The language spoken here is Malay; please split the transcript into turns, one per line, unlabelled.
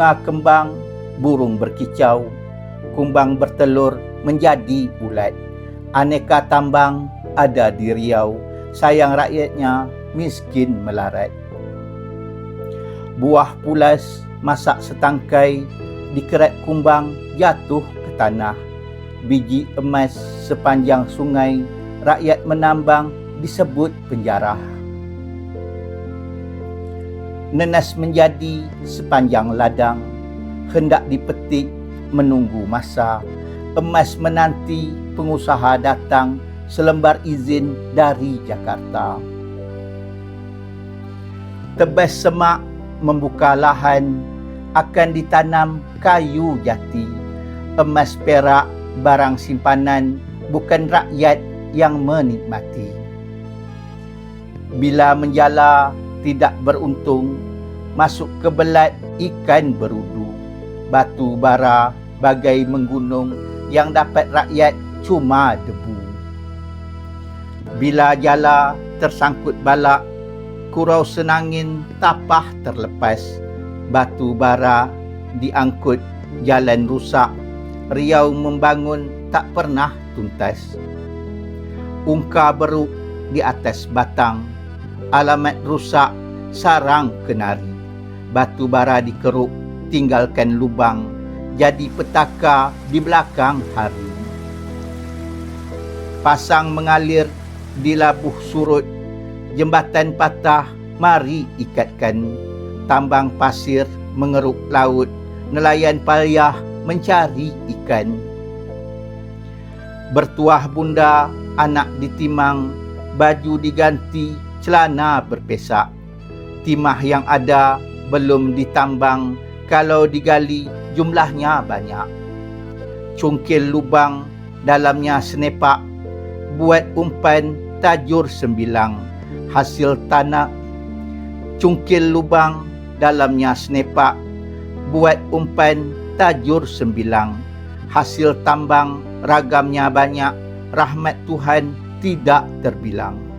Bunga kembang, burung berkicau, kumbang bertelur menjadi ulat. Aneka tambang ada di Riau, sayang rakyatnya miskin melarat. Buah pulas masak setangkai, dikerat kumbang jatuh ke tanah. Biji emas sepanjang sungai, rakyat menambang disebut penjara. Nenas menjadi sepanjang ladang, hendak dipetik menunggu masa. Emas menanti pengusaha datang, selembar izin dari Jakarta. Tebas semak membuka lahan, akan ditanam kayu jati. Emas perak barang simpanan, bukan rakyat yang menikmati. Bila menjala tidak beruntung, masuk ke belat ikan berudu. Batu bara bagai menggunung, yang dapat rakyat cuma debu. Bila jala tersangkut balak, kurau senangin tapah terlepas. Batu bara diangkut, jalan rusak. Riau membangun tak pernah tuntas. Ungkar beruk di atas batang, alamat rusak sarang kenari. Batu bara dikeruk, tinggalkan lubang, jadi petaka di belakang hari. Pasang mengalir di labuh surut, jembatan patah mari ikatkan. Tambang pasir mengeruk laut, nelayan payah mencari ikan. Bertuah bunda, anak ditimang, baju diganti, celana berpesak. Timah yang ada belum ditambang, kalau digali jumlahnya banyak. Cungkil lubang, dalamnya senepak, buat umpan tajur sembilang. Hasil tanah. Cungkil lubang, dalamnya senepak, buat umpan tajur sembilang. Hasil tambang ragamnya banyak, rahmat Tuhan tidak terbilang.